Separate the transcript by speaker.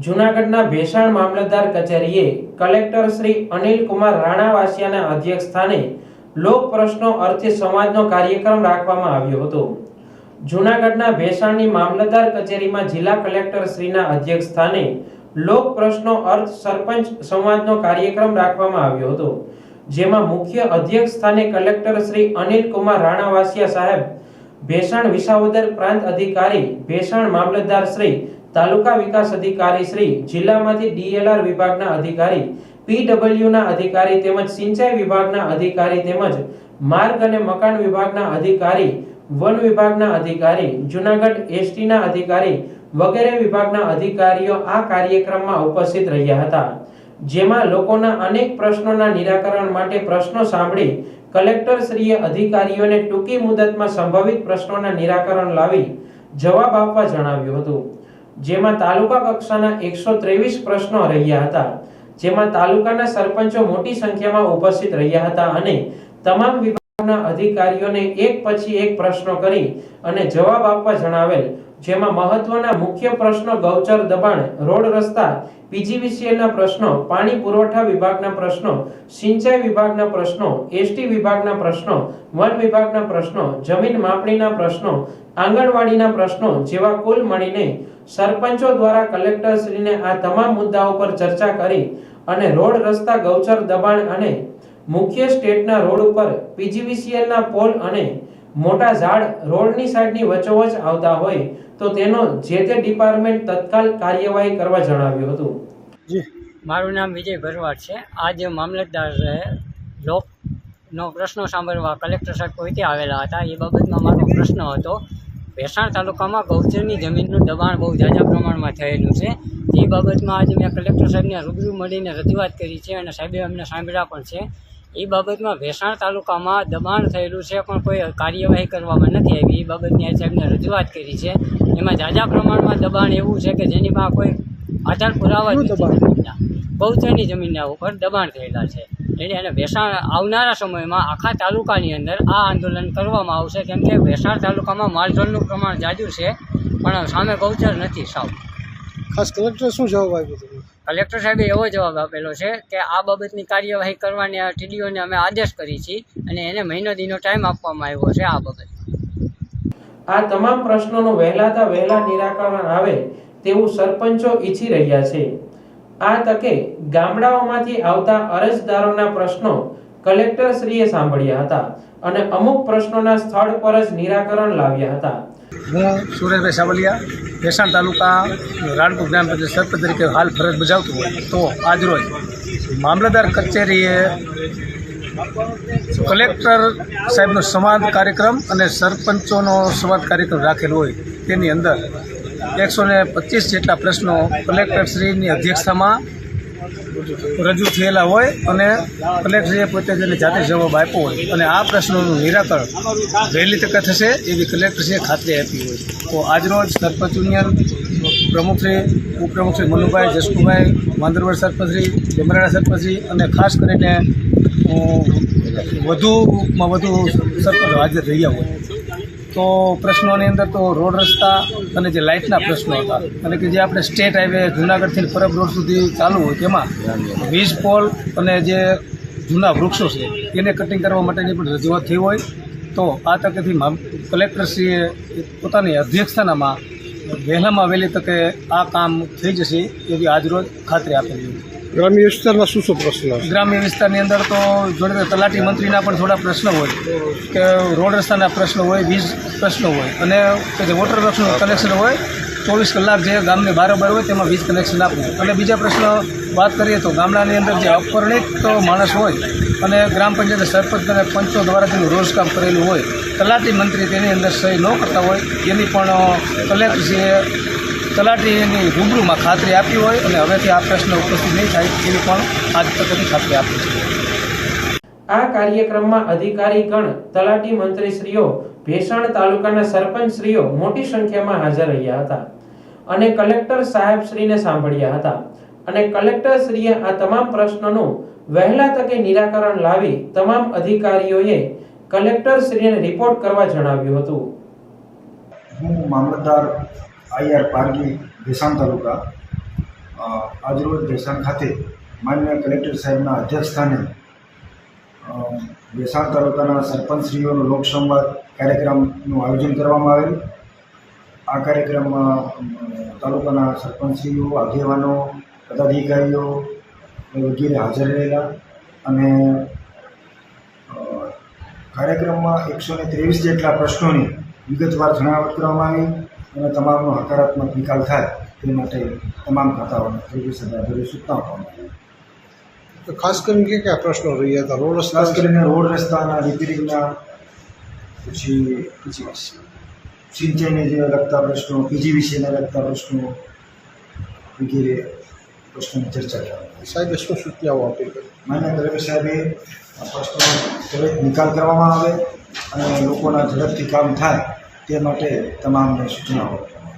Speaker 1: જૂનાગઢના ભેસાણ મામલતદાર કચેરીએ કલેક્ટર શ્રી અનિલ કુમાર રાણાવાસિયાના અધ્યક્ષસ્થાને લોક પ્રશ્નો અર્થે સંવાદનો કાર્યક્રમ રાખવામાં આવ્યો હતો। જૂનાગઢના ભેસાણની મામલતદાર કચેરીમાં જિલ્લા કલેક્ટર શ્રીના અધ્યક્ષસ્થાને લોક પ્રશ્નો અર્થ સરપંચ સંવાદનો કાર્યક્રમ રાખવામાં આવ્યો હતો, જેમાં મુખ્ય અધ્યક્ષ સ્થાને કલેક્ટર શ્રી અનિલ કુમાર રાણાવાસિયા સાહેબ, ભેસાણ વિસાવદર પ્રાંત અધિકારી, ભેસાણ મામલતદાર શ્રી, તાલુકા વિકાસ અધિકારી શ્રી, જિલ્લામાંથી ડીએલઆર વિભાગના અધિકારી, પીડબ્લ્યુના અધિકારી તેમજ સિંચાઈ વિભાગના અધિકારી તેમજ માર્ગ અને મકાન વિભાગના અધિકારી, વન વિભાગના અધિકારી, જૂનાગઢ એસટીના અધિકારી વગેરે વિભાગના અધિકારીઓ આ કાર્યક્રમમાં ઉપસ્થિત રહ્યા હતા, જેમાં લોકોના અનેક પ્રશ્નોના નિરાકરણ માટે પ્રશ્નો સાંભળી કલેક્ટર શ્રીએ અધિકારીઓને ટૂંકી મુદતમાં સંભવિત પ્રશ્નોના નિરાકરણ લાવી જવાબ આપવા જણાવ્યું હતું, જેમાં તાલુકા કક્ષાના 123 પ્રશ્નો રહ્યા હતા, જેમાં તાલુકાના સરપંચો મોટી સંખ્યામાં ઉપસ્થિત રહ્યા હતા અને તમામ વિભાગના અધિકારીઓને એક પછી એક પ્રશ્નો કરી અને જવાબ આપવા જણાવેલ, જેમાં મહત્વના મુખ્ય પ્રશ્નો ગૌચર દબાણ, રોડ રસ્તા, પીજીવીસીએલના પ્રશ્નો, પાણી પુરવઠા વિભાગના પ્રશ્નો, સિંચાઈ વિભાગના પ્રશ્નો, એસટી વિભાગના પ્રશ્નો, વન વિભાગના પ્રશ્નો, જમીન માપણીના પ્રશ્નો, આંગણવાડીના પ્રશ્નો જેવા કુલ મળીને સરપંચો દ્વારા કલેક્ટર શ્રીને આ તમામ મુદ્દાઓ પર ચર્ચા કરી અને રોડ રસ્તા, ગૌચર દબાણ અને મુખ્ય સ્ટેટના રોડ ઉપર પીજીવીસીએલના પોલ અને મોટા ઝાડ રોડની સાઈડની વચ્ચોવચ આવતા હોય તો તેનો જે તે ડિપાર્ટમેન્ટ તત્કાલ કાર્યવાહી કરવા જણાવ્યું હતું।
Speaker 2: જી, મારું નામ વિજય ભરવાડ છે। આજે મામલતદાર લોકનો પ્રશ્નો સાંભળવા કલેક્ટર સાહેબ પોતે આવેલા હતા। એ બાબતમાં મારો પ્રશ્ન હતો, ભેસાણ તાલુકામાં ગૌચરની જમીનનું દબાણ બહુ ઝાઝા પ્રમાણમાં થયેલું છે। એ બાબતમાં આજે મેં કલેક્ટર સાહેબને રૂબરૂ મળીને રજૂઆત કરી છે અને સાહેબે અમને સાંભળ્યા પણ છે। એ બાબતમાં ભેસાણ તાલુકામાં દબાણ થયેલું છે પણ કોઈ કાર્યવાહી કરવામાં નથી આવી। એ બાબતની આજે સાહેબને રજૂઆત કરી છે। એમાં ઝાઝા પ્રમાણમાં દબાણ એવું છે કે જેની પાસે કોઈ આધાર પુરાવા નથી, ગૌચરની જમીનના ઉપર દબાણ થયેલા છે। એટલે અને ભેસાણ આવનારા સમયમાં આખા તાલુકાની અંદર આ આંદોલન કરવામાં આવશે, કેમ કે ભેસાણ તાલુકામાં માલઢોરનું પ્રમાણ ઝાઝું છે પણ સામે ગૌચર નથી સાવ।
Speaker 3: ખાસ કલેક્ટર શું જવાબ આપ્યો હતો?
Speaker 2: કલેક્ટર સાહેબે એવો જવાબ આપેલો છે કે આ બાબતની કાર્યવાહી કરવાની ટીડીઓને અમે આદેશ કરી છે અને એને મહિનો દીનો ટાઈમ આપવામાં આવ્યો છે। આ બાબત
Speaker 1: આ તમામ પ્રશ્નોનું વહેલા નિરાકરણ આવે તેવું સરપંચો ઈચ્છી રહ્યા છે। આ તકે ગામડાઓમાંથી આવતા અરજદારોના પ્રશ્નો કલેક્ટર શ્રીએ સાંભળ્યા હતા અને અમુક પ્રશ્નોના સ્થળ પર જ નિરાકરણ લાવ્યા હતા।
Speaker 3: હું સુરેશભાઈ સાવલિયા, ભેસાણ તાલુકા રાણપુર ગ્રામ પંચાયત સરપંચ તરીકે હાલ ફરજ બજાવતો હોય તો આજરોજ મામલતદાર કચેરીએ કલેક્ટર સાહેબનો સંવાદ કાર્યક્રમ અને સરપંચોનો સંવાદ કાર્યક્રમ રાખેલો હોય, તેની અંદર 125 જેટલા પ્રશ્નો કલેક્ટરશ્રીની અધ્યક્ષતામાં રજૂ થયેલા હોય અને કલેક્ટરશ્રીએ પોતે જેને જાતે જવાબ આપ્યો હોય અને આ પ્રશ્નોનું નિરાકરણ વહેલી તકે થશે એવી કલેક્ટરશ્રીએ ખાતરી આપી હોય। તો આજરોજ સરપંચ યુનિયન પ્રમુખશ્રી, ઉપપ્રમુખશ્રી મનુભાઈ, જસકુભાઈ, માંદરવડ સરપંચશ્રી, ડેમરાળા સરપંચશ્રી અને ખાસ કરીને વધુમાં વધુ સરપંચો હાજર રહ્યા હોય। તો પ્રશ્નોની અંદર તો રોડ રસ્તા અને જે લાઇટના પ્રશ્નો હતા અને કે જે આપણે સ્ટેટ હાઈવે જૂનાગઢથી પરબ રોડ સુધી ચાલુ હોય તેમાં વીજ પોલ અને જે જૂના વૃક્ષો છે એને કટિંગ કરવા માટેની પણ રજૂઆત થઈ હોય। તો આ તકેથી કલેક્ટરશ્રીએ પોતાની અધ્યક્ષતાનામાં વહેલામાં વહેલી તકે આ કામ થઈ જશે એવી આજરોજ ખાતરી આપેલી છે।
Speaker 4: ગ્રામ્ય વિસ્તારમાં શું પ્રશ્નો?
Speaker 3: ગ્રામ્ય વિસ્તારની અંદર તો જોડે તલાટી મંત્રીના પણ થોડા પ્રશ્નો હોય કે રોડ રસ્તાના પ્રશ્નો હોય, વીજ પ્રશ્નો હોય અને જે વોટર વર્કનું કનેક્શન હોય 24 કલાક જે ગામને બારોબાર હોય તેમાં વીજ કનેક્શન આપવું। અને બીજા પ્રશ્નો વાત કરીએ તો ગામડાની અંદર જે અપરિણિત માણસ હોય અને ગ્રામ પંચાયત સરપંચ અને પંચો દ્વારા તેનું રોજકામ કરેલું હોય, તલાટી મંત્રી તેની અંદર સહી ન કરતા હોય એની પણ કલેક્ટરશ્રીએ તલાટીની રૂબરૂમાં ખાતરી આપી હોય અને હવેથી આ પ્રશ્ન ઉપસ્થિત નહીં થાય એવી પણ આજ તકની ખાતરી આપી છે।
Speaker 1: આ કાર્યક્રમમાં અધિકારીગણ, તલાટી મંત્રીશ્રીઓ, ભેસાણ તાલુકાના સરપંચશ્રીઓ મોટી સંખ્યામાં હાજર રહ્યા હતા અને કલેક્ટર સાહેબશ્રીને સાંભળ્યા હતા અને કલેક્ટરશ્રીએ આ તમામ પ્રશ્નોનું વહેલા તકે નિરાકરણ લાવી તમામ અધિકારીઓએ કલેક્ટરશ્રીને રિપોર્ટ કરવા જણાવ્યું હતું।
Speaker 5: હું મામલતદાર IR પારગી ભેસાણ તાલુકા આજરોજ ભેસાણ ખાતે માન્ય કલેક્ટર સાહેબના અધ્યક્ષસ્થાને ભેસાણ તાલુકાના સરપંચશ્રીઓનો લોકસંવાદ કાર્યક્રમનું આયોજન કરવામાં આવેલ. આ કાર્યક્રમમાં તાલુકાના સરપંચશ્રીઓ, આગેવાનો, પદાધિકારીઓ વગેરે હાજર રહેલા અને કાર્યક્રમમાં 123 જેટલા પ્રશ્નોની વિગતવાર જણાવટ કરવામાં આવી અને તમામનો હકારાત્મક નિકાલ થાય તે માટે તમામ ખાતાઓને જરૂરી સૂચનાઓ આપવામાં આવી.
Speaker 4: તો ખાસ કરીને કયા પ્રશ્નો રહ્યા હતા? રોડ રસ્તા,
Speaker 5: ખાસ કરીને રોડ રસ્તાના રિપેરિંગના, પછી સિંચાઈને જે લગતા પ્રશ્નો, પીજીવીસીને લગતા પ્રશ્નો વગેરે પ્રશ્નોની ચર્ચા કરવામાં
Speaker 4: સાહેબે શું સૂચનાઓ આપી?
Speaker 5: માન્ય કલેક્ટર સાહેબે આ પ્રશ્નો ત્વરિત નિકાલ કરવામાં આવે અને લોકોના ઝડપથી કામ થાય તે માટે તમામને સૂચનાઓ